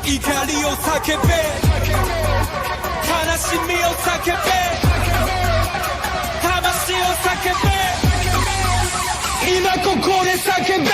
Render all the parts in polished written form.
怒りを叫べ悲しみを叫べ魂を叫べ今ここで叫べ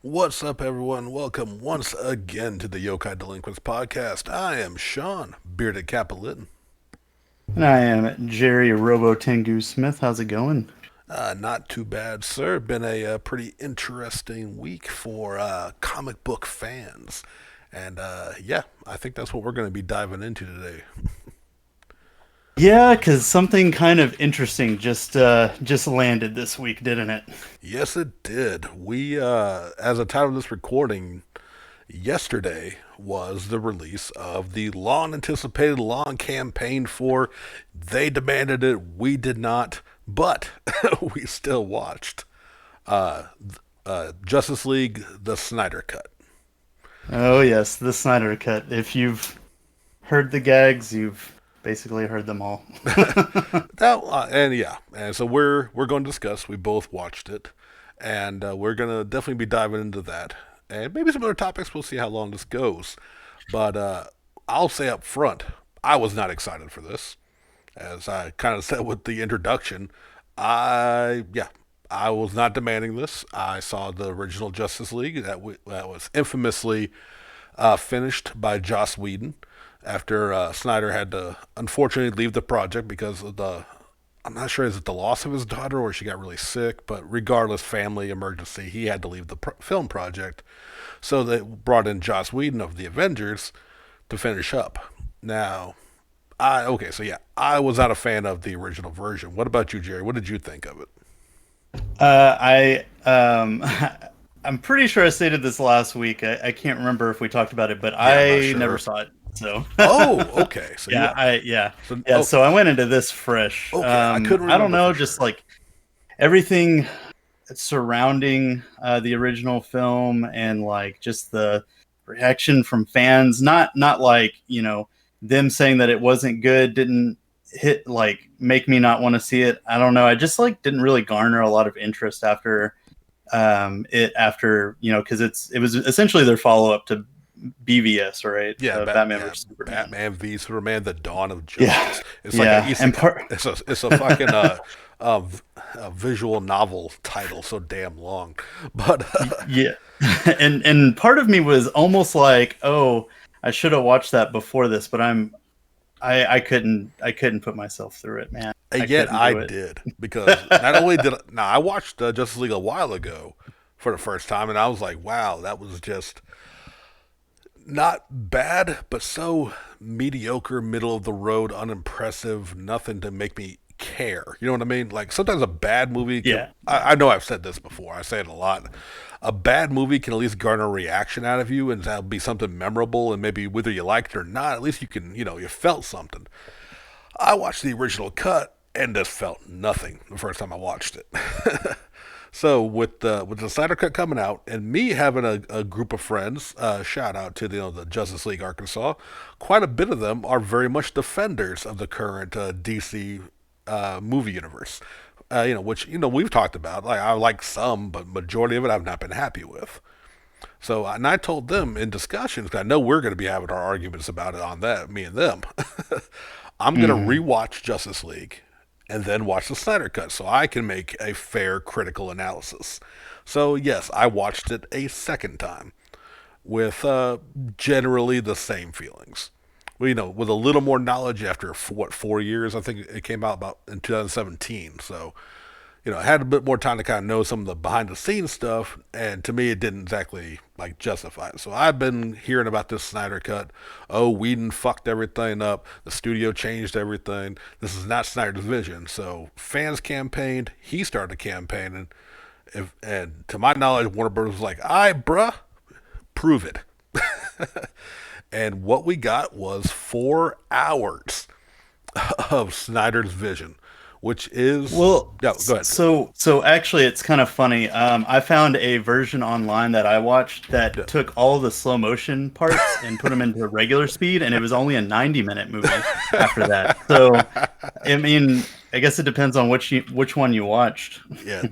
What's up, everyone? Welcome once again to the Yokai Delinquents podcast. I am Sean, Bearded Capolitan. And I am Jerry Robo Tengu Smith. How's it going? Not too bad, sir. Been a pretty interesting week for comic book fans. And yeah, I think that's what we're going to be diving into today. Yeah, because something kind of interesting just landed this week, didn't it? Yes, it did. We, as a time of this recording, yesterday was the release of the long-anticipated, long-campaigned for, they demanded it, we did not, but we still watched Justice League, the Snyder Cut. Oh yes, the Snyder Cut. If you've heard the gags, you've basically heard them all. And so we're going to discuss. We both watched it, and we're going to definitely be diving into that, and maybe some other topics. We'll see how long this goes, but I'll say up front, I was not excited for this, as I kind of said with the introduction. I was not demanding this. I saw the original Justice League that was infamously finished by Joss Whedon, after Snyder had to unfortunately leave the project because of I'm not sure, is it the loss of his daughter or she got really sick, but regardless, family emergency, he had to leave the film project. So they brought in Joss Whedon of the Avengers to finish up. Now, I was not a fan of the original version. What about you, Jerry? What did you think of it? I'm pretty sure I stated this last week. I can't remember if we talked about it, but sure. never saw it. So okay. So So I went into this fresh. Okay, I couldn't remember. I don't know, just like everything surrounding the original film and like just the reaction from fans. Not like, you know, them saying that it wasn't good didn't make me not want to see it. I don't know. I just didn't really garner a lot of interest after because it was essentially their follow up to BVS, right? Yeah, Batman vs Superman. Batman v Superman: The Dawn of Justice. Yeah, it's like it's a fucking a visual novel title, so damn long. But yeah, and part of me was almost like, oh, I should have watched that before this, but I couldn't put myself through it, man. Yet I did, because not only did I watched Justice League a while ago for the first time, and I was like, wow, that was just not bad, but so mediocre, middle of the road, unimpressive, nothing to make me care. You know what I mean? Like, sometimes a bad movie I know I've said this before, I say it a lot. A bad movie can at least garner a reaction out of you, and that'll be something memorable, and maybe whether you liked it or not, at least you can, you felt something. I watched the original cut and just felt nothing the first time I watched it. So with the Snyder Cut coming out, and me having a group of friends, shout out to the Justice League Arkansas, quite a bit of them are very much defenders of the current DC movie universe. Which we've talked about. Like, I like some, but majority of it I've not been happy with. So, and I told them in discussions, 'cause I know we're going to be having our arguments about it on that, me and them. I'm going to rewatch Justice League and then watch the Snyder Cut so I can make a fair critical analysis. So yes, I watched it a second time with generally the same feelings. Well, with a little more knowledge after 4 years. I think it came out about in 2017. So, I had a bit more time to kind of know some of the behind the scenes stuff, and to me it didn't exactly justify it. So I've been hearing about this Snyder Cut. Oh, Whedon fucked everything up. The studio changed everything. This is not Snyder's vision. So fans campaigned. He started campaigning. And to my knowledge, Warner Bros. Was like, "Aye, bruh, prove it." And what we got was 4 hours of Snyder's vision, which is Well, yeah. Go ahead. so actually, it's kind of funny. I found a version online that I watched that Yeah. took all the slow motion parts and put them into regular speed, and it was only a 90-minute movie after that. So, I mean, I guess it depends on which one you watched. Yeah,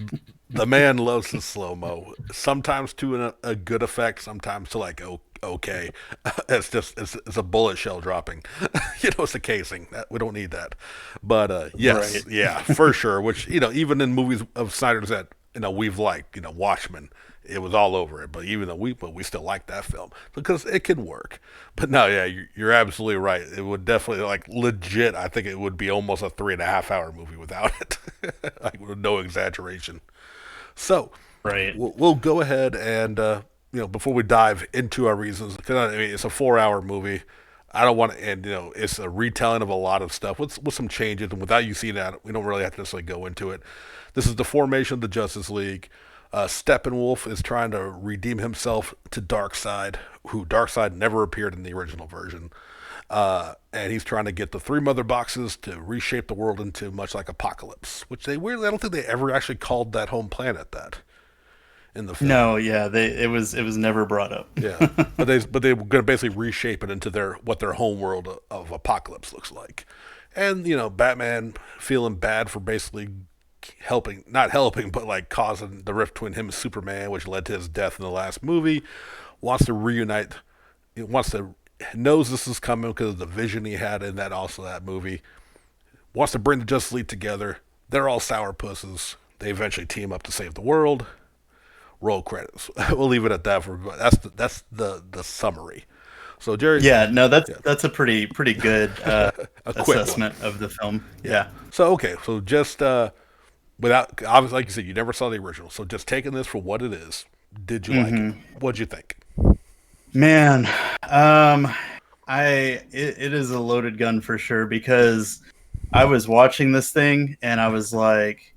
the man loves the slow mo. Sometimes to a good effect, sometimes to like okay. It's just it's a bullet shell dropping. It's a casing. We don't need that. But yes, Right. yeah, for sure. Which even in movies of Snyder's that we've liked, Watchmen, it was all over it. But even though we still like that film because it can work. But no, yeah, you're absolutely right. It would definitely like legit. I think it would be almost a 3.5 hour movie without it. Like with no exaggeration. So Right. we'll go ahead and before we dive into our reasons, 'cause, I mean, it's a 4 hour movie. I don't want to, and it's a retelling of a lot of stuff with some changes, and without you seeing that, we don't really have to necessarily go into it. This is the formation of the Justice League. Steppenwolf is trying to redeem himself to Darkseid, who Darkseid never appeared in the original version. And he's trying to get the three mother boxes to reshape the world into much like Apocalypse, which I don't think they ever actually called that home planet that in the film. No, yeah, it was never brought up. Yeah, but they were going to basically reshape it into what their home world of Apocalypse looks like, and Batman feeling bad for basically not helping, but like causing the rift between him and Superman, which led to his death in the last movie, wants to reunite, knows this is coming because of the vision he had in that movie, wants to bring the Justice League together. They're all sourpusses. They eventually team up to save the world. Roll credits. We'll leave it at that. That's the summary. So Jerry, Yeah, no, that's a pretty good quick assessment of the film. Yeah. So okay, so just without obviously, like you said, you never saw the original. So just taking this for what it is, did you like it? What'd you think? Man, it is a loaded gun for sure because I was watching this thing and I was like,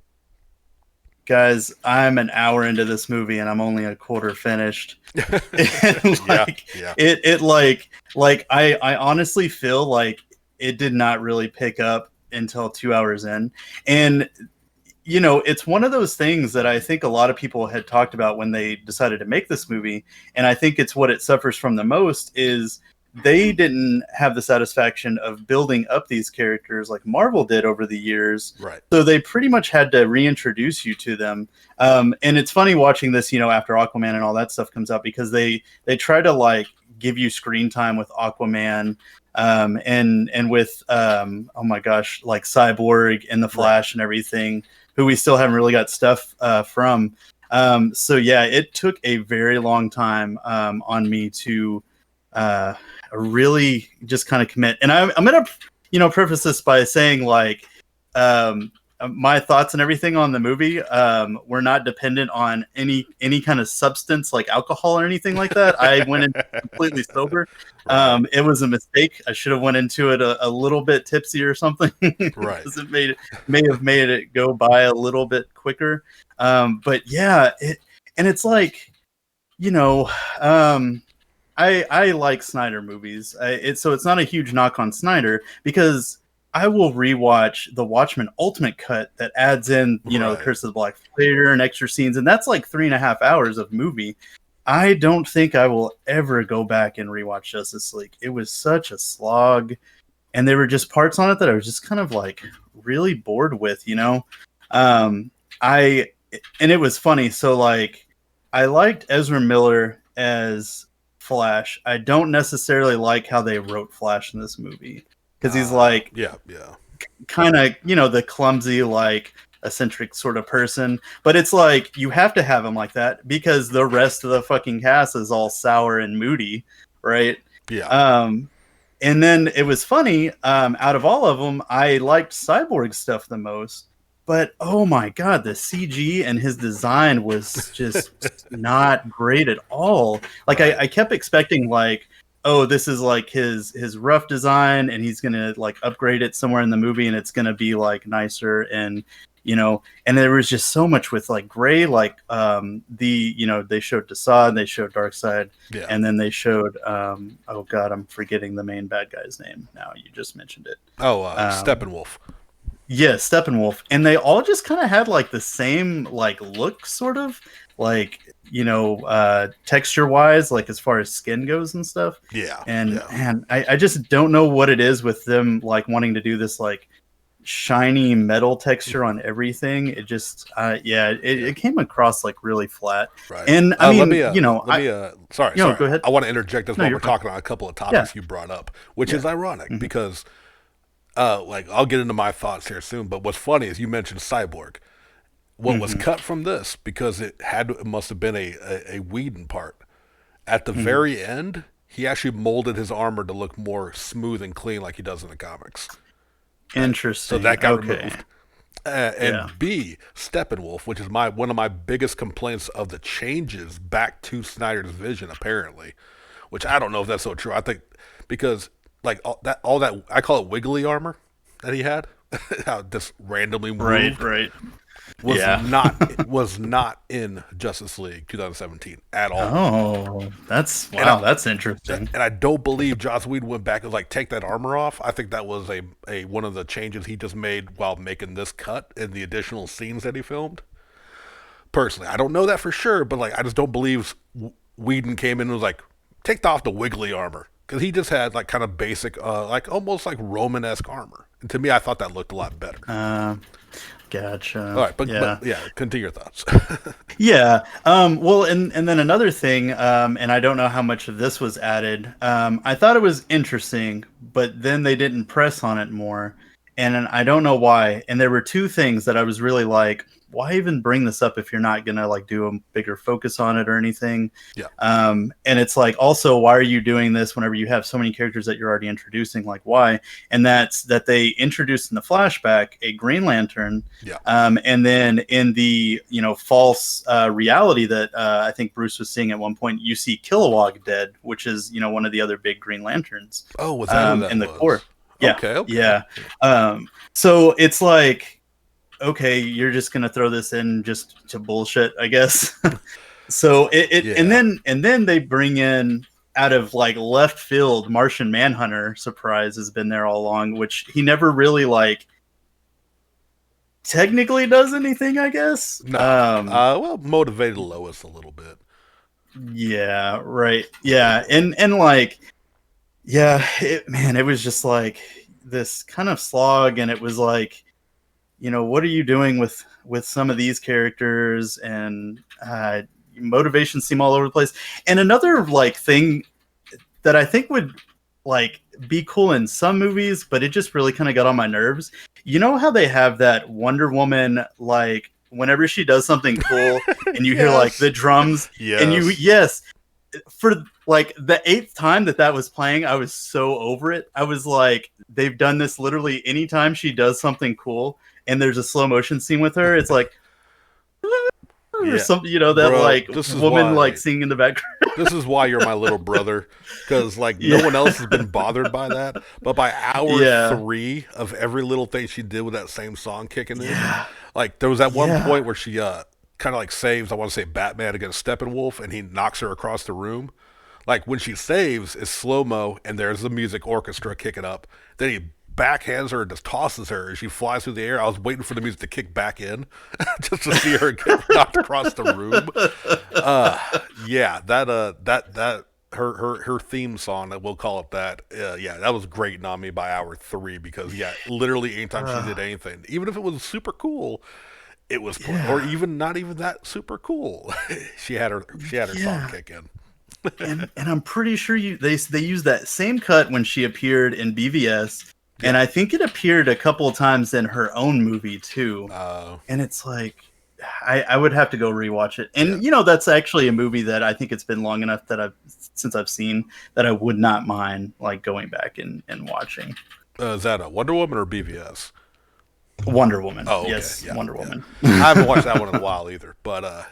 guys, I'm an hour into this movie and I'm only a quarter finished. And Yeah. I honestly feel like it did not really pick up until 2 hours in. And it's one of those things that I think a lot of people had talked about when they decided to make this movie. And I think it's what it suffers from the most is they didn't have the satisfaction of building up these characters like Marvel did over the years. Right. So they pretty much had to reintroduce you to them. And it's funny watching this, after Aquaman and all that stuff comes out because they try to like give you screen time with Aquaman and with oh my gosh, like Cyborg and the Flash and everything, who we still haven't really got stuff from. So yeah, it took a very long time on me to really just kind of commit. And I'm gonna preface this by saying like my thoughts and everything on the movie were not dependent on any kind of substance like alcohol or anything like that. I went in completely sober. It was a mistake. I should have went into it a little bit tipsy or something. Right. Because it may have made it go by a little bit quicker. But yeah, it's like, I like Snyder movies. So it's not a huge knock on Snyder because I will rewatch the Watchmen Ultimate Cut that adds in, the Curse of the Black Player and extra scenes, and that's like 3.5 hours of movie. I don't think I will ever go back and rewatch Justice League. It was such a slog, and there were just parts on it that I was just kind of like really bored with, and it was funny. So like, I liked Ezra Miller as Flash. I don't necessarily like how they wrote Flash in this movie because he's like, kind of, the clumsy, like eccentric sort of person. But it's like you have to have him like that because the rest of the fucking cast is all sour and moody, right? Yeah. And then it was funny. Out of all of them, I liked Cyborg stuff the most. But oh my god, the CG and his design was just not great at all. Like I kept expecting like, oh, this is like his rough design, and he's gonna like upgrade it somewhere in the movie, and it's gonna be like nicer, and and there was just so much with like gray, like they showed Desaad, they showed Darkseid, and then they showed oh god, I'm forgetting the main bad guy's name now. You just mentioned it. Steppenwolf. Yeah, Steppenwolf, and they all just kind of had like the same like look, sort of like texture wise, like as far as skin goes and stuff. Yeah, And yeah. man, I just don't know what it is with them like wanting to do this like shiny metal texture on everything. It just it came across like really flat. Right. And I mean, sorry. go ahead. I want to interject this No, while you're we're fine. talking on a couple of topics you brought up, which is ironic because, like, I'll get into my thoughts here soon. But what's funny is you mentioned Cyborg. What was cut from this because it must have been a Whedon part. At the very end, he actually molded his armor to look more smooth and clean, like he does in the comics. Interesting. So that got okay. removed. And B, Steppenwolf, which is one of my biggest complaints of the changes back to Snyder's vision, apparently, which I don't know if that's so true. I think because like all that I call it wiggly armor that he had, how just randomly moved, Right. was not in Justice League 2017 at all. Oh, that's interesting. And I don't believe Joss Whedon went back and was like, take that armor off. I think that was a one of the changes he just made while making this cut in the additional scenes that he filmed. Personally, I don't know that for sure, but like I just don't believe Whedon came in and was like, take off the wiggly armor. Because he just had like kind of basic, like almost like Roman-esque armor. And to me, I thought that looked a lot better. Gotcha. All right, but continue your thoughts. Yeah. Well, and then another thing, and I don't know how much of this was added. I thought it was interesting, but then they didn't press on it more, and I don't know why. And there were two things that I was really like, why even bring this up if you're not gonna like do a bigger focus on it or anything? Yeah. And it's like, also, why are you doing this whenever you have so many characters that you're already introducing? Like, why? And that's that they introduced in the flashback a Green Lantern. Yeah. And then in the false reality that I think Bruce was seeing at one point, you see Kilowog dead, which is one of the other big Green Lanterns. Oh, was that who that in the was? core? Yeah. Okay. Yeah. So it's like, okay, you're just gonna throw this in just to bullshit, I guess. So and then they bring in out of like left field Martian Manhunter. Surprise, has been there all along, which he never really like technically does anything, I guess. No. Well, motivated Lois a little bit. Yeah. Right. Yeah. And like, yeah, it was just like this kind of slog, and it was like, what are you doing with some of these characters, and motivations seem all over the place. And another like thing that I think would like be cool in some movies, but it just really kind of got on my nerves. You know how they have that Wonder Woman, like whenever she does something cool and you hear like the drums and for like the 8th time that was playing, I was so over it. I was like, they've done this literally anytime she does something cool and there's a slow motion scene with her. It's like, or something, that Bro, like woman like singing in the background. This is why you're my little brother, because like no one else has been bothered by that. But by hour 3 of every little thing she did with that same song kicking in, like there was that one point where she kind of like saves, I want to say, Batman against Steppenwolf, and he knocks her across the room. Like when she saves, it's slow mo, and there's the music orchestra kicking up. Then he backhands her and just tosses her as she flies through the air. I was waiting for the music to kick back in just to see her get knocked across the room. Her theme song, we'll call it that. That was great on me by hour 3 because literally anytime she did anything, even if it was super cool, it was or even not even that super cool, she had her song kick in. and I'm pretty sure they used that same cut when she appeared in BVS. And I think it appeared a couple of times in her own movie too. And it's like, I would have to go rewatch it. And that's actually a movie that I think it's been long enough that since I've seen that I would not mind like going back and watching. Is that a Wonder Woman or BVS? Wonder Woman. Oh, okay. Yes, Wonder Woman. I haven't watched that one in a while either. But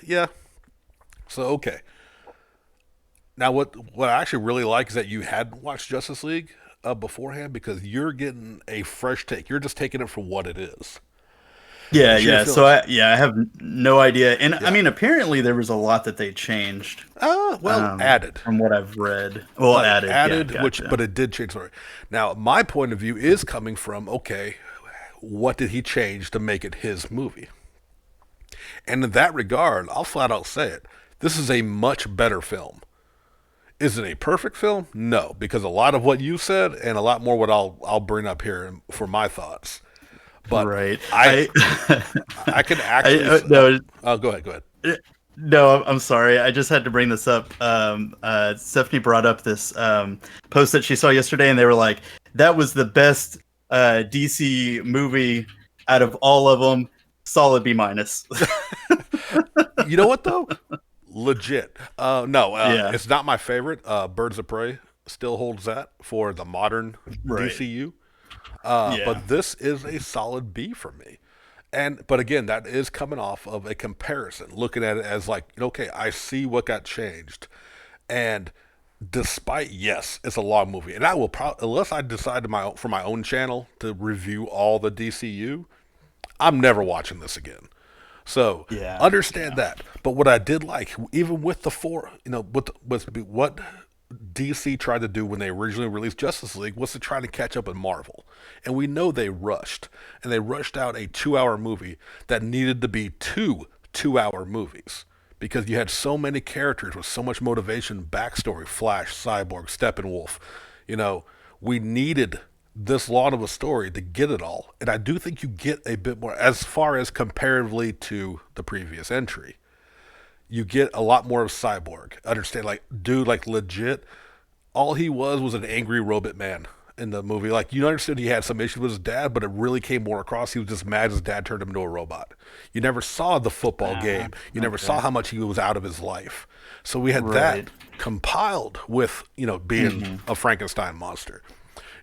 so okay. Now what I actually really like is that you hadn't watched Justice League beforehand, because you're getting a fresh take. You're just taking it for what it is. Yeah. So I have no idea. And I mean, apparently there was a lot that they changed. Added from what I've read. Well, added, but it did change. Sorry. Now, my point of view is coming from what did he change to make it his movie? And in that regard, I'll flat out say it. This is a much better film. Is it a perfect film? No, because a lot of what you said and a lot more what I'll bring up here for my thoughts. But Right. I can actually no. Oh, go ahead. No, I'm sorry. I just had to bring this up. Stephanie brought up this post that she saw yesterday, and they were like, "That was the best DC movie out of all of them. Solid B minus." You know what though? Legit. No, Yeah. it's not my favorite. Birds of Prey still holds that for the modern Right. DCU. Yeah. But this is a solid B for me. But again, that is coming off of a comparison, looking at it as like, okay, I see what got changed, and despite yes, it's a long movie, and I will probably unless I decide for my own channel to review all the DCU, I'm never watching this again. So Yeah, understand that. But what I did like, even with the four, with what DC tried to do when they originally released Justice League was to try to catch up with Marvel. And we know they rushed. And they rushed out a 2-hour movie that needed to be two 2-hour movies. Because you had so many characters with so much motivation, backstory, Flash, Cyborg, Steppenwolf. We needed this long of a story to get it all. And I do think you get a bit more, as far as comparatively to the previous entry. You get a lot more of Cyborg. Understand, like, dude, like, legit, all he was an angry robot man in the movie. Like, you understood he had some issues with his dad, but it really came more across. He was just mad his dad turned him into a robot. You never saw the football game. You never saw how much he was out of his life. So we had that compiled with, being a Frankenstein monster.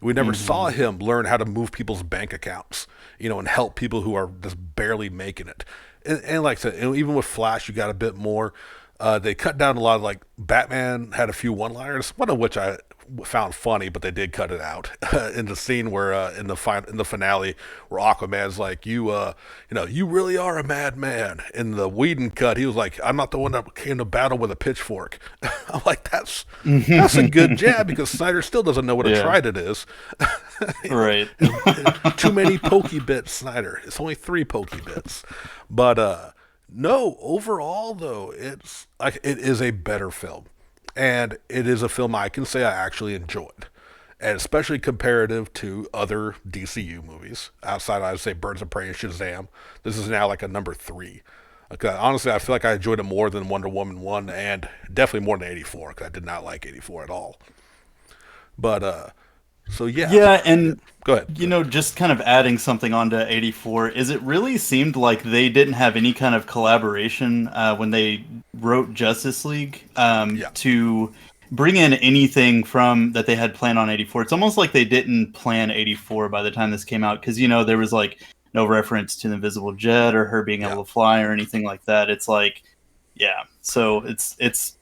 We never saw him learn how to move people's bank accounts, and help people who are just barely making it. And like I said, even with Flash, you got a bit more. They cut down a lot of, like, Batman had a few one-liners, one of which I found funny, but they did cut it out in the scene where in the finale where Aquaman's like, you really are a madman. In the Whedon cut, he was like, I'm not the one that came to battle with a pitchfork. I'm like, that's a good jab, because Snyder still doesn't know what a trident is. Right. Too many pokey bits, Snyder. It's only 3 pokey bits. But no, overall though, it is a better film. And it is a film I can say I actually enjoyed. And especially comparative to other DCU movies. Outside, I would say Birds of Prey and Shazam. This is now like a number 3. Honestly, I feel like I enjoyed it more than Wonder Woman 1, and definitely more than 84, because I did not like 84 at all. But, so yeah. Yeah, and go ahead. just kind of adding something onto 84, is it really seemed like they didn't have any kind of collaboration when they wrote Justice League to bring in anything from that they had planned on 84. It's almost like they didn't plan 84 by the time this came out, because there was like no reference to the Invisible Jet or her being able to fly or anything like that. It's like, so it's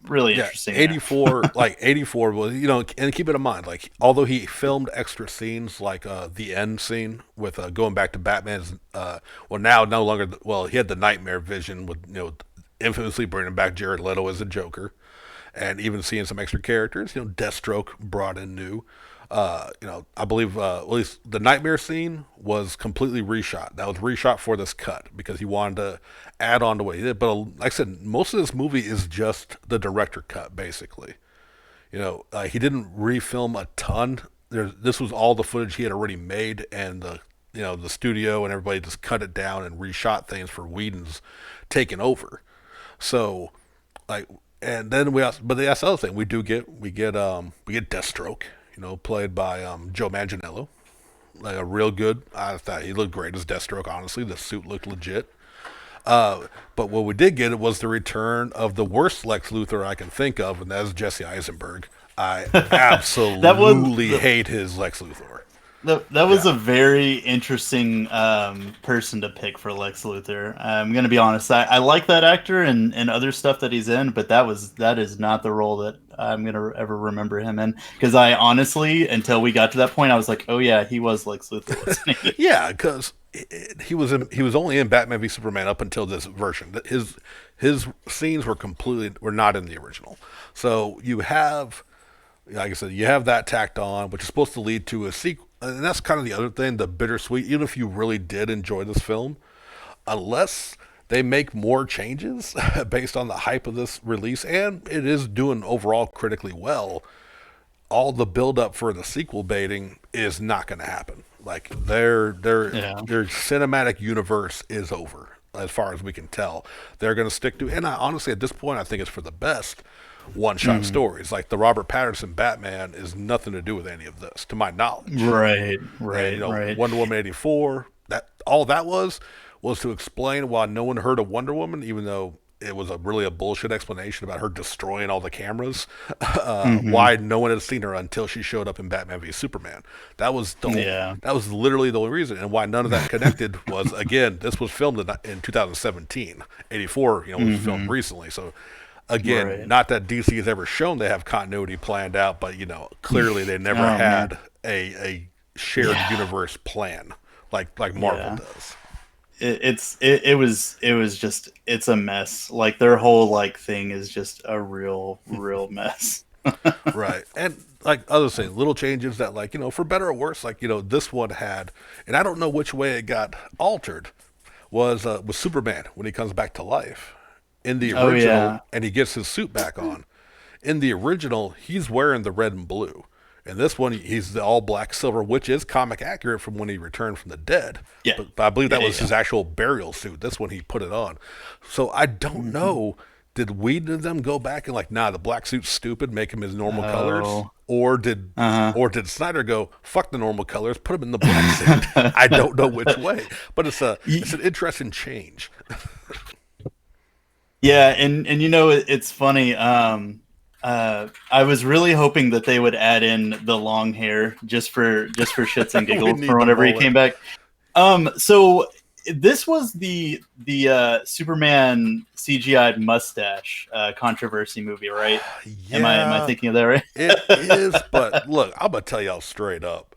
really interesting. 84, like 84 was, and keep it in mind, like, although he filmed extra scenes, like the end scene with going back to Batman's, now no longer, he had the nightmare vision with, infamously bringing back Jared Leto as a Joker, and even seeing some extra characters, Deathstroke brought in new. I believe at least the nightmare scene was completely reshot. That was reshot for this cut because he wanted to add on to what he did. But like I said, most of this movie is just the director cut, basically. He didn't refilm a ton. This was all the footage he had already made, and the studio and everybody just cut it down and reshot things for Whedon's taking over. So, like, and then that's the other thing we get Deathstroke. Played by Joe Manganiello. Like, a real good. I thought he looked great as Deathstroke, honestly. The suit looked legit. But what we did get was the return of the worst Lex Luthor I can think of, and that's Jesse Eisenberg. I absolutely hate his Lex Luthor. That was a very interesting person to pick for Lex Luthor. I'm going to be honest. I like that actor and other stuff that he's in, but that is not the role that I'm going to ever remember him in. Because I honestly, until we got to that point, I was like, oh yeah, he was Lex Luthor, wasn't he? Yeah, because he was only in Batman v Superman up until this version. His scenes were not in the original. So you have, like I said, you have that tacked on, which is supposed to lead to and that's kind of the other thing, the bittersweet. Even if you really did enjoy this film, unless they make more changes based on the hype of this release, and it is doing overall critically well, all the build up for the sequel baiting is not going to happen. Like their cinematic universe is over as far as we can tell. They're going to stick to, and I, honestly at this point I think it's for the best. One shot stories like the Robert Pattinson Batman is nothing to do with any of this, to my knowledge. Right, And, Wonder Woman 84. That all that was to explain why no one heard of Wonder Woman, even though it was really a bullshit explanation about her destroying all the cameras. Why no one had seen her until she showed up in Batman v Superman. That was that was literally the only reason, and why none of that connected was, again, this was filmed in 2017. 84, was filmed recently, so. Again, not that DC has ever shown they have continuity planned out, but clearly they never had a shared universe plan like Marvel does. It was just, it's a mess. Like their whole thing is just a real mess. Right. And like other things, little changes that for better or worse, this one had, and I don't know which way it got altered, was with Superman when he comes back to life. In the original, and he gets his suit back on. In the original, he's wearing the red and blue. In this one, he's the all black silver, which is comic accurate from when he returned from the dead. Yeah. But I believe that was his actual burial suit. This one he put it on. So I don't know, did Whedon and them go back and the black suit's stupid, make him his normal colors? Or did Snyder go, fuck the normal colors, put him in the black suit? I don't know which way. But it's an interesting change. Yeah, and it's funny. I was really hoping that they would add in the long hair just for shits and giggles for whenever he came back. So this was the Superman CGI'd mustache controversy movie, right? Yeah, am I thinking of that right? It is, but look, I'm gonna tell y'all straight up,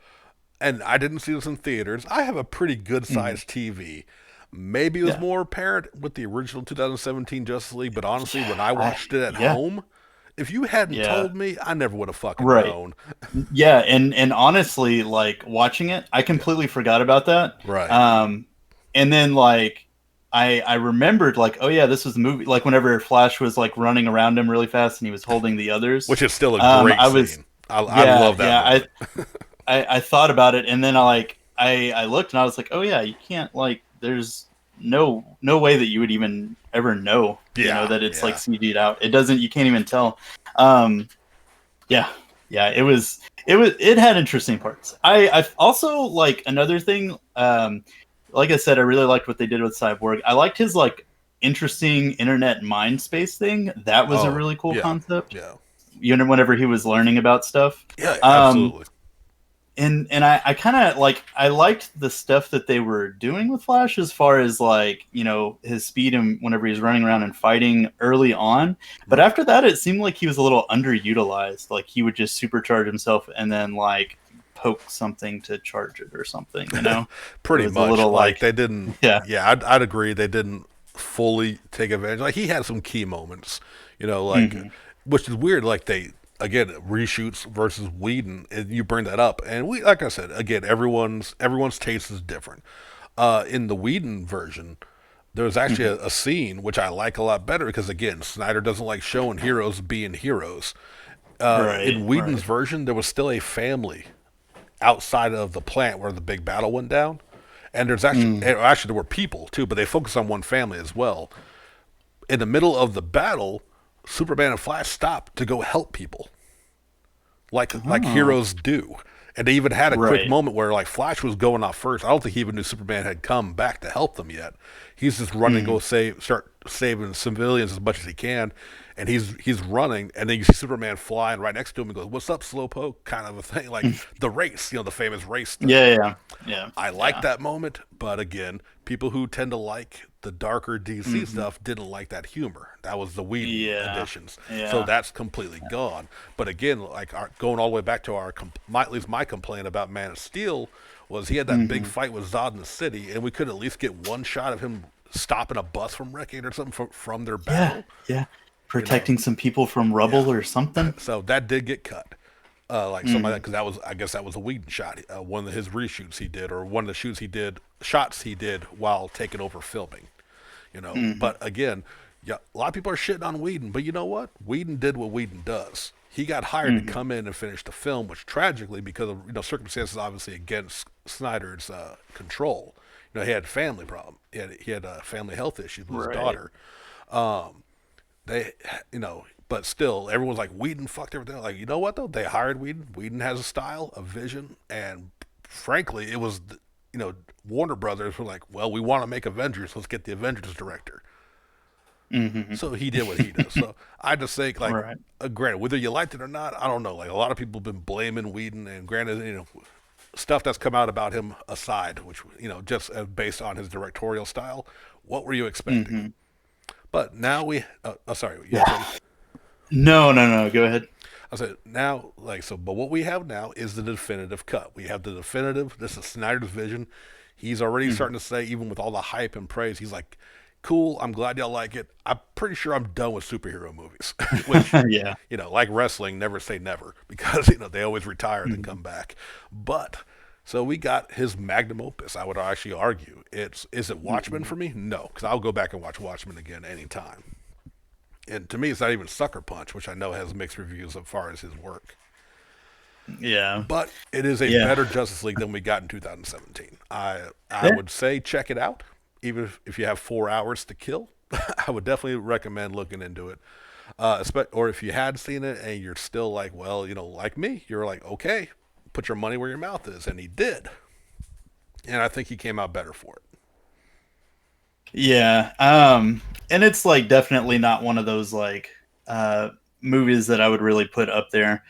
and I didn't see this in theaters. I have a pretty good sized TV. Maybe it was more apparent with the original 2017 Justice League, but honestly, when I watched it at home, if you hadn't told me, I never would have fucking known. Yeah, and honestly, watching it, I completely forgot about that. Right. And then I remembered this was the movie. Whenever Flash was running around him really fast and he was holding the others, which is still a great scene. I love that. Yeah, I thought about it, and then I looked and I was like, oh yeah, you can't there's no way that you would even ever know, that it's CG'd out. It doesn't, you can't even tell. It had interesting parts. I also another thing, like I said, I really liked what they did with Cyborg. I liked his interesting internet mind space thing. That was a really cool concept. Yeah. Whenever he was learning about stuff. Yeah, absolutely. And I kind of I liked the stuff that they were doing with Flash as far as his speed and whenever he's running around and fighting early on. But after that, it seemed like he was a little underutilized. He would just supercharge himself and then poke something to charge it or something, Pretty much. A little they didn't. Yeah, I'd agree. They didn't fully take advantage. He had some key moments, which is weird. They. Again, reshoots versus Whedon, and you bring that up, and like I said, again, everyone's taste is different. In the Whedon version, there was actually a scene which I like a lot better because, again, Snyder doesn't like showing heroes being heroes. In Whedon's version, there was still a family outside of the plant where the big battle went down, and there's actually there were people too, but they focused on one family as well. In the middle of the battle, Superman and Flash stopped to go help people, like heroes do. And they even had a quick moment where Flash was going off first. I don't think he even knew Superman had come back to help them yet. He's just running to go start saving civilians as much as he can. And he's running, and then you see Superman flying right next to him and goes, "What's up, Slowpoke?" Kind of a thing, the race, the famous race stuff. Yeah. I like that moment, but again, people who tend to like the darker DC stuff didn't like that humor. That was the Whedon editions, so that's completely gone. But again, going all the way back to at least my complaint about Man of Steel was he had that big fight with Zod in the city, and we could at least get one shot of him stopping a bus from wrecking or something from their battle. Yeah. Protecting some people from rubble or something. So that did get cut. like something like that, because that was, I guess that was a Whedon shot, one of his reshoots he did, or one of the shots he did while taking over filming. But again, yeah, a lot of people are shitting on Whedon, but you know what? Whedon did what Whedon does. He got hired to come in and finish the film, which tragically, because of circumstances obviously against Snyder's control, he had family problem. He had family health issues with his daughter. They, but still, everyone's like, Whedon fucked everything. Like, you know what though? They hired Whedon. Whedon has a style, a vision, and frankly, it was, Warner Brothers were like, well, we want to make Avengers. Let's get the Avengers director. So he did what he does. So I just think, like, granted, whether you liked it or not, I don't know. Like, a lot of people have been blaming Whedon, and granted, stuff that's come out about him aside, which, just based on his directorial style, what were you expecting? But now sorry. Yeah. No. Go ahead. I said now, but what we have now is the definitive cut. We have the definitive. This is Snyder's vision. He's already starting to say, even with all the hype and praise, he's like, cool, I'm glad y'all like it. I'm pretty sure I'm done with superhero movies. Which, like wrestling, never say never, because, they always retire and then come back. But, so we got his magnum opus, I would actually argue. Is it Watchmen for me? No, because I'll go back and watch Watchmen again anytime. And to me, it's not even Sucker Punch, which I know has mixed reviews as far as his work. Yeah. But it is a better Justice League than we got in 2017. I would say check it out. Even if you have 4 hours to kill, I would definitely recommend looking into it. Or if you had seen it and you're still like, well, like me, you're like, okay, put your money where your mouth is. And he did. And I think he came out better for it. Yeah. And it's like definitely not one of those like movies that I would really put up there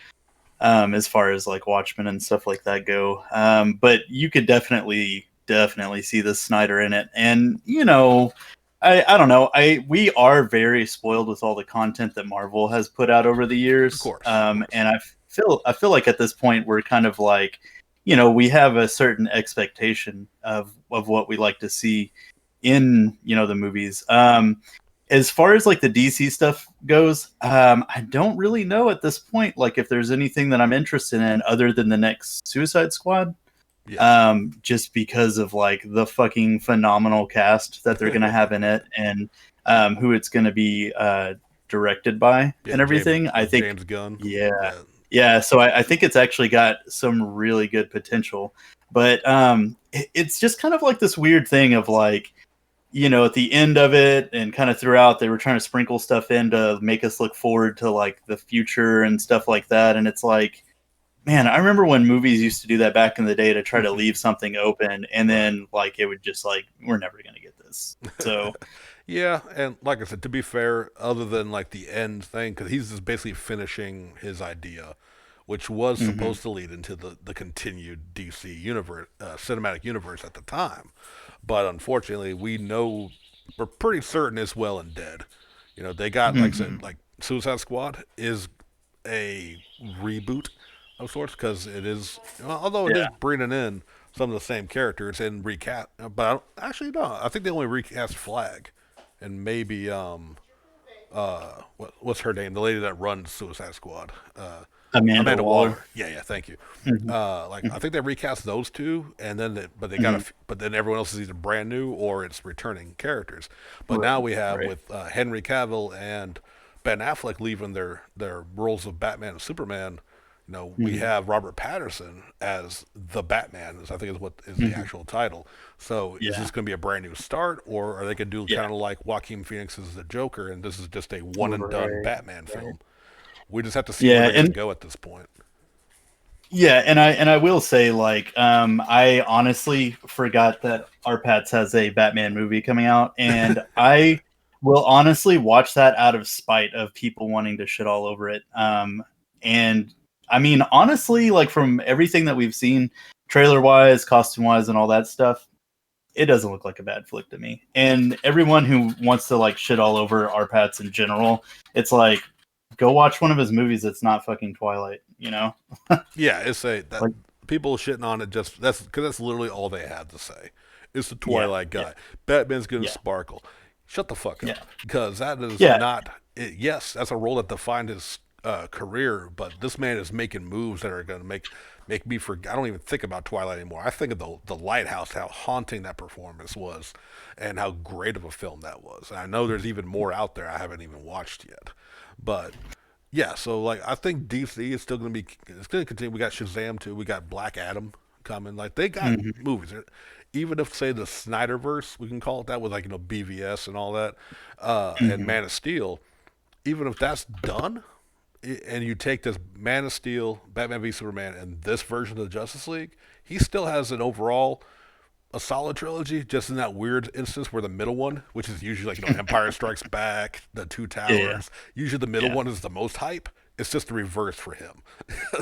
as far as like Watchmen and stuff like that go. But you could definitely see the Snyder in it. And I don't know, we are very spoiled with all the content that Marvel has put out over the years. Of course. And I feel like at this point we're kind of like, we have a certain expectation of what we like to see in the movies. As far as like the DC stuff goes, I don't really know at this point like if there's anything that I'm interested in other than the next Suicide Squad. Yeah. Just because of like the fucking phenomenal cast that they're gonna have in it, and who it's gonna be directed by and everything. I think James Gunn. Yeah. So I think it's actually got some really good potential, but it's just kind of like this weird thing of like, at the end of it and kind of throughout, they were trying to sprinkle stuff in to make us look forward to like the future and stuff like that, and it's like, man, I remember when movies used to do that back in the day to try to leave something open, and then like it would just like, we're never gonna get this. So yeah, and like I said, to be fair, other than like the end thing, because he's just basically finishing his idea, which was supposed to lead into the continued DC universe, cinematic universe at the time, but unfortunately, we're pretty certain it's well and dead. They got like I said, like Suicide Squad is a reboot of sorts, because it is, although it is bringing in some of the same characters and recast, but actually no, I think they only recast Flag, and maybe what's her name, the lady that runs Suicide Squad, Amanda Waller. Yeah, thank you. I think they recast those two, and then but then everyone else is either brand new or it's returning characters. But now we have with Henry Cavill and Ben Affleck leaving their roles of Batman and Superman. We have Robert Pattinson as the Batman, I think is what is the actual title. So is this going to be a brand new start, or are they going to do kind of like Joaquin Phoenix's The Joker, and this is just a one and done Batman film? We just have to see where they're going to go at this point. Yeah, and I will say, like, I honestly forgot that our Pats has a Batman movie coming out, and I will honestly watch that out of spite of people wanting to shit all over it. And I mean, honestly, like from everything that we've seen, trailer-wise, costume-wise, and all that stuff, it doesn't look like a bad flick to me. And everyone who wants to like shit all over our Pats in general, it's like, go watch one of his movies that's not fucking Twilight, Yeah, it's people shitting on it because that's literally all they have to say. It's the Twilight guy. Batman's gonna sparkle. Shut the fuck up, because that is not. Yes, that's a role that defined his career, but this man is making moves that are going to make me forget. I don't even think about Twilight anymore. I think of the Lighthouse, how haunting that performance was, and how great of a film that was. And I know there's even more out there I haven't even watched yet, but yeah. So like, I think DC is still going to be. It's going to continue. We got Shazam too. We got Black Adam coming. Like they got Hmm. movies. Even if say the Snyderverse, we can call it that, with like BVS and all that, and Hmm. Man of Steel. Even if that's done, and you take this Man of Steel, Batman v Superman, and this version of the Justice League, he still has an overall a solid trilogy. Just in that weird instance where the middle one, which is usually like Empire Strikes Back, the Two Yeah, Towers, usually the middle yeah, one is the most hype. It's just the reverse for him.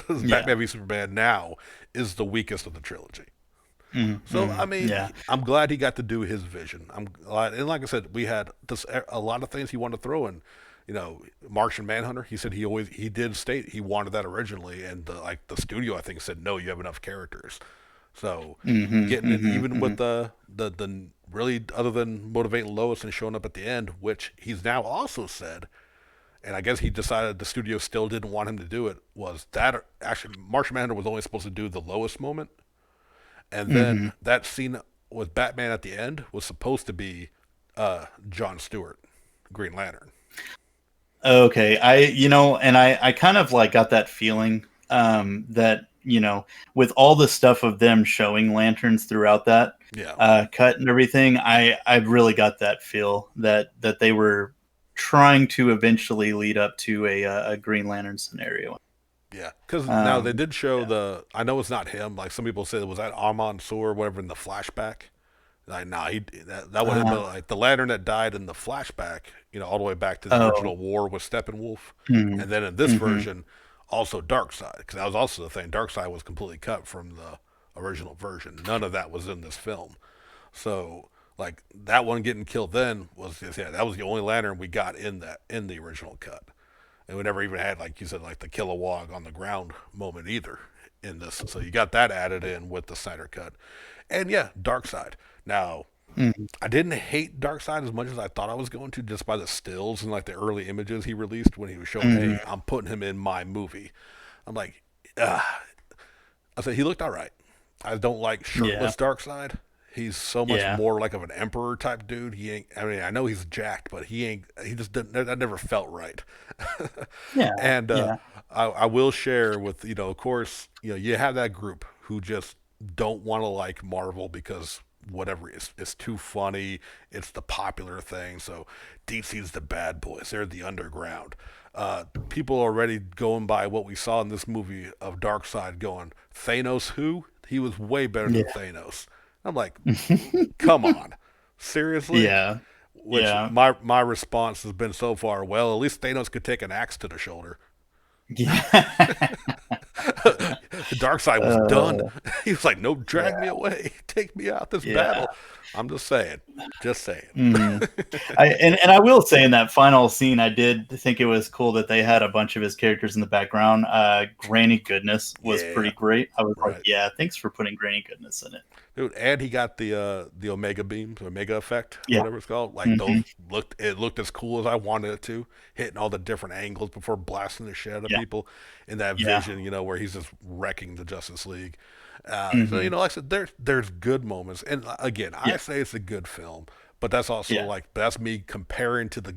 yeah, Batman v Superman now is the weakest of the trilogy. So hmm, I mean, yeah, I'm glad he got to do his vision. I'm glad, and like I said, we had this, a lot of things he wanted to throw in. Martian Manhunter. He said he did state he wanted that originally, and the studio I think said no, you have enough characters. So hmm, getting it hmm, even with hmm. the really, other than motivating Lois and showing up at the end, which he's now also said, and I guess he decided the studio still didn't want him to do it. Was that actually Martian Manhunter was only supposed to do the Lois moment, and Hmm. then that scene with Batman at the end was supposed to be John Stewart, Green Lantern. Okay, and I kind of like got that feeling that with all the stuff of them showing lanterns throughout that Yeah, cut and everything, I really got that feel that they were trying to eventually lead up to a Green Lantern scenario. yeah. Because now they Um, did show yeah. the. I know it's not him. Like some people said, was that Armand Soor or whatever in the flashback? Like, nah, that would have Uh, been like the lantern that died in the flashback. All the way back to the oh. original war with Steppenwolf, Hmm. and then in this Hmm. version, also Darkseid, because that was also the thing. Darkseid was completely cut from the original version. None of that was in this film. So like that one getting killed then was just, yeah, that was the only lantern we got in the original cut. And we never even had, like you said, like the Kilowog on the ground moment either in this. So you got that added in with the Snyder cut. And yeah, Darkseid. Now, Hmm. I didn't hate Darkseid as much as I thought I was going to, just by the stills and like the early images he released when he was showing, Hmm. hey, I'm putting him in my movie. I'm like, ah. I said he looked all right. I don't like Yeah. shirtless Darkseid. He's so much Yeah. more like of an emperor type dude. He ain't. I mean, I know he's jacked, but he ain't. He just didn't. That never felt right. Yeah. And Yeah. I will share with of course, you have that group who just don't want to like Marvel because whatever, it's too funny. It's the popular thing. So DC's the bad boys. They're the underground. People are already going by what we saw in this movie of Darkseid, going Thanos. Who he was way better than Yeah. Thanos. I'm like, come on, seriously? Yeah. Which Yeah. my response has been so far, well, at least Thanos could take an axe to the shoulder. Yeah. The dark side was done. uh, He was like, no, drag me yeah. away. Take me out this Yeah. battle. I'm just saying. Just saying. Mhm. And I will say in that final scene, I did think it was cool that they had a bunch of his characters in the background. Granny Goodness was Yeah. pretty great. I was like, Right. yeah, thanks for putting Granny Goodness in it. Dude, and he got the Omega beams, Omega effect, Yeah. whatever it's called. Like those Hmm. looked as cool as I wanted it to, hitting all the different angles before blasting the shit out of Yeah. people in that Yeah. vision, where he's just wrecking the Justice League. So Hmm. like I said, there's good moments, and again, I Yeah. say it's a good film, but that's also Yeah. like that's me comparing to the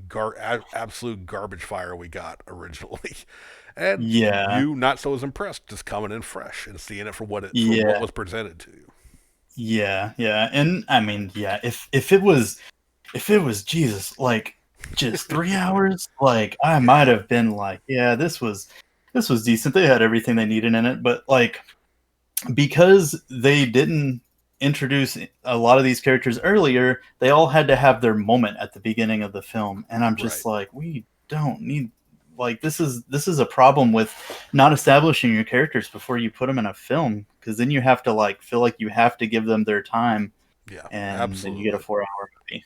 absolute garbage fire we got originally, and Yeah. you not so as impressed, just coming in fresh and seeing it for what Yeah. was presented to you. Yeah. Yeah. And I mean, yeah, if it was Jesus, like just 3 hours, like I might have been like, yeah, this was decent. They had everything they needed in it, but like because they didn't introduce a lot of these characters earlier, they all had to have their moment at the beginning of the film. And I'm Right. just like, we don't need like this is a problem with not establishing your characters before you put them in a film because then you have to like feel like you have to give them their time Yeah, and then you get a absolutely. 4 hour movie.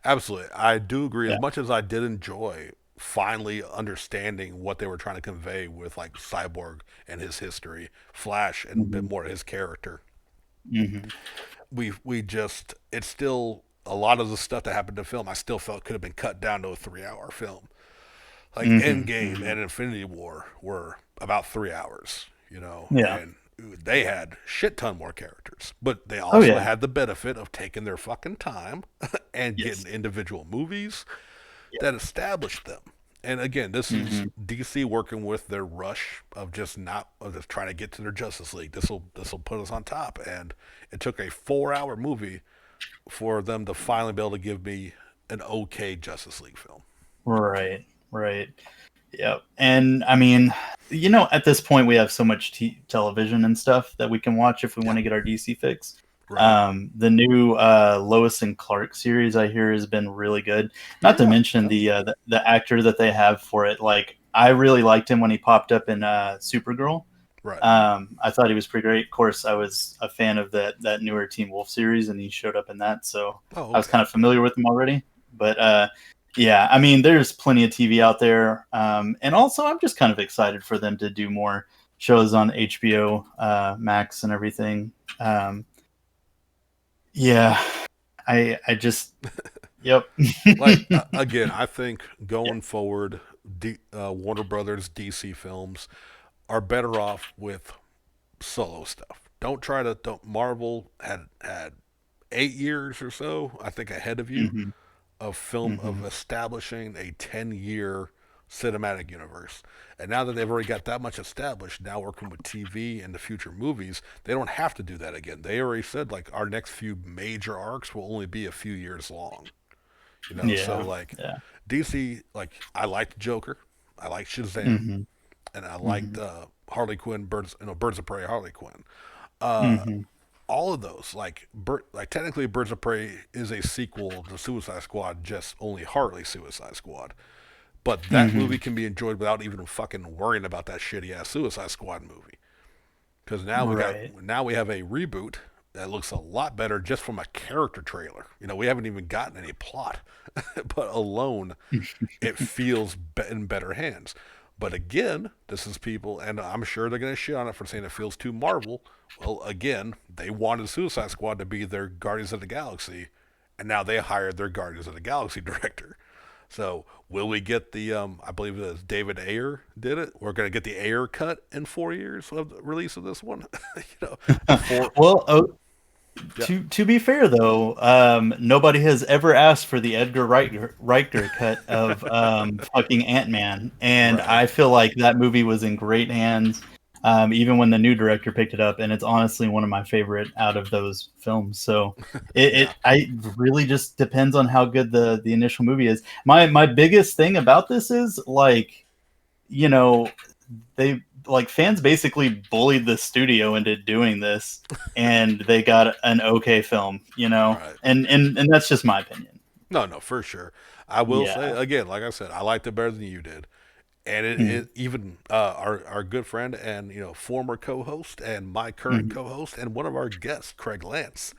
Absolutely. I do agree. As Yeah. much as I did enjoy finally understanding what they were trying to convey with like Cyborg and his history, Flash and a bit Hmm. more of his character, Hmm. we just it's still a lot of the stuff that happened to film I still felt could have been cut down to a 3 hour film. Like Endgame and Infinity War were about 3 hours, Yeah. and they had shit ton more characters, but they Oh also yeah. had the benefit of taking their fucking time and Yes. getting individual movies Yeah. that established them. And again, this is DC working with their rush of just trying to get to their Justice League. This will put us on top. And it took a 4 hour movie for them to finally be able to give me an okay Justice League film. Right. Right. Yep. And I mean, at this point we have so much television and stuff that we can watch if we want to get our DC fix. Right. The new Lois and Clark series I hear has been really good. Not to mention the actor that they have for it. Like I really liked him when he popped up in Supergirl. Right. I thought he was pretty great. Of course, I was a fan of that newer Teen Wolf series, and he showed up in that, so okay. I was kind of familiar with him already. But yeah, I mean, there's plenty of TV out there, and also I'm just kind of excited for them to do more shows on HBO Max and everything. Yeah, I just, yep. Like again, I think going forward, Warner Brothers DC films are better off with solo stuff. Don't Marvel had 8 years or so, I think, ahead of you of film of establishing a 10-year cinematic universe. And now that they've already got that much established, now working with TV and the future movies, they don't have to do that again. They already said like our next few major arcs will only be a few years long. So like DC, like I liked Joker, I liked Shazam, and I liked Harley Quinn, Birds of Prey, Harley Quinn. All of those, like technically, Birds of Prey is a sequel to Suicide Squad, just only Harley Suicide Squad. But that movie can be enjoyed without even fucking worrying about that shitty ass Suicide Squad movie. Because now we have a reboot that looks a lot better just from a character trailer. We haven't even gotten any plot, but alone, it feels in better hands. But again, this is people, and I'm sure they're going to shit on it for saying it feels too Marvel. Well, again, they wanted Suicide Squad to be their Guardians of the Galaxy, and now they hired their Guardians of the Galaxy director. So will we get the, I believe it was David Ayer did it. We're going to get the Ayer cut in 4 years of the release of this one. Well, to be fair though, nobody has ever asked for the Edgar Wright cut of fucking Ant-Man, and I feel like that movie was in great hands. Even when the new director picked it up, and it's honestly one of my favorite out of those films. So I really just depends on how good the initial movie is. My biggest thing about this is like, they like fans basically bullied the studio into doing this, and they got an okay film, and that's just my opinion. No, for sure. I will say again, like I said, I liked it better than you did. And it even our good friend and former co-host and my current co-host and one of our guests, Craig Lance,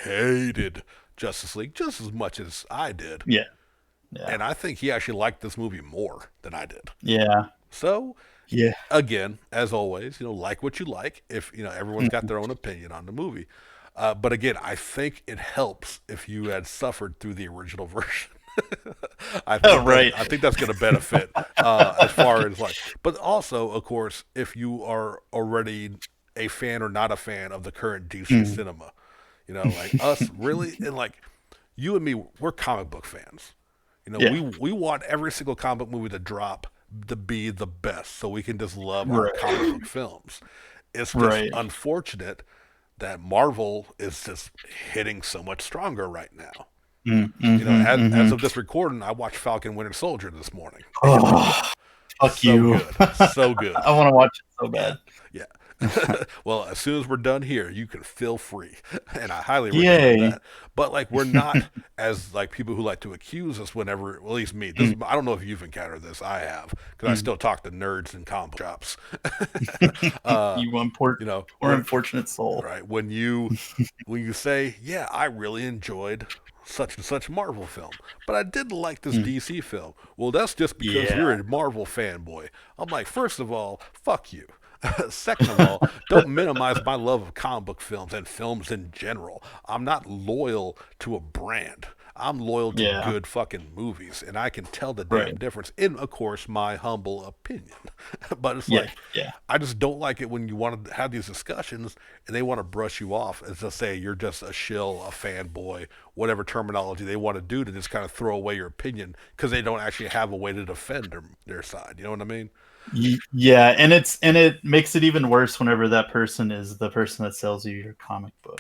hated Justice League just as much as I did. Yeah. And I think he actually liked this movie more than I did. Yeah. So again, as always, like what you like. If everyone's got their own opinion on the movie, but again, I think it helps if you had suffered through the original version. I think that's going to benefit as far as like, but also, of course, if you are already a fan or not a fan of the current DC cinema, like us, really, and like you and me, we're comic book fans. We want every single comic book movie to drop to be the best, so we can just love our comic book films. It's just unfortunate that Marvel is just hitting so much stronger right now. As of this recording, I watched Falcon Winter Soldier this morning. Fuck you. So good. I want to watch it so bad. Yeah. Well, as soon as we're done here, you can feel free, and I highly recommend that. But like, we're not as like people who like to accuse us whenever, well, at least me. I don't know if you've encountered this. I have, because I still talk to nerds in comic shops. You unfortunate soul. Right when you say, yeah, I really enjoyed such and such Marvel film, but I didn't like this DC film. Well, that's just because you're a Marvel fanboy. I'm like, first of all, fuck you. Second of all, don't minimize my love of comic book films and films in general. I'm not loyal to a brand. I'm loyal to Yeah. good fucking movies, and I can tell the damn Right. difference. In, of course, my humble opinion. But it's Yeah. like Yeah. I just don't like it when you want to have these discussions and they want to brush you off as to say you're just a shill, a fanboy, whatever terminology they want to do to just kind of throw away your opinion because they don't actually have a way to defend their side. You know what I mean? Yeah, and it makes it even worse whenever that person is the person that sells you your comic book.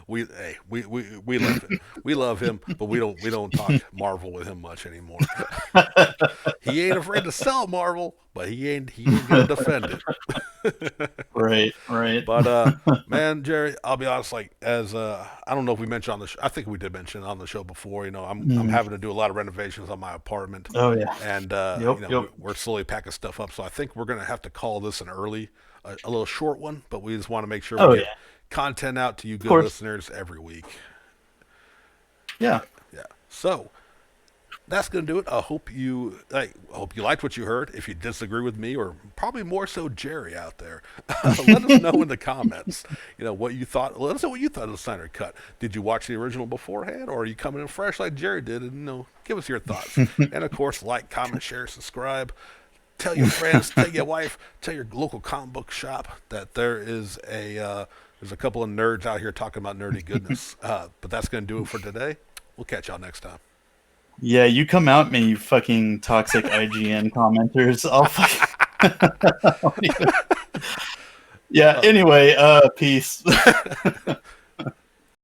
We love him. We love him, but we don't talk Marvel with him much anymore. He ain't afraid to sell Marvel, but he ain't gonna defend it. Right, right. But man, Jerry, I'll be honest. Like as I don't know if we mentioned on the I think we did mention on the show before. You know, I'm having to do a lot of renovations on my apartment. Oh yeah. And Yep, you know yep. we're slowly packing stuff up. So I think we're gonna have to call this an early, a little short one. But we just want to make sure Oh we get yeah. content out to you good course. listeners every week. Yeah. Yeah. So that's gonna do it. I hope you liked what you heard. If you disagree with me, or probably more so Jerry out there, let us know in the comments. You know what you thought. Let us know what you thought of the Snyder Cut. Did you watch the original beforehand, or are you coming in fresh like Jerry did? And give us your thoughts. And of course, like, comment, share, subscribe. Tell your friends, tell your wife, tell your local comic book shop that there's a couple of nerds out here talking about nerdy goodness. But that's gonna do it for today. We'll catch y'all next time. Yeah, you come out me, you fucking toxic IGN commenters. I'll fucking... Yeah, anyway, peace.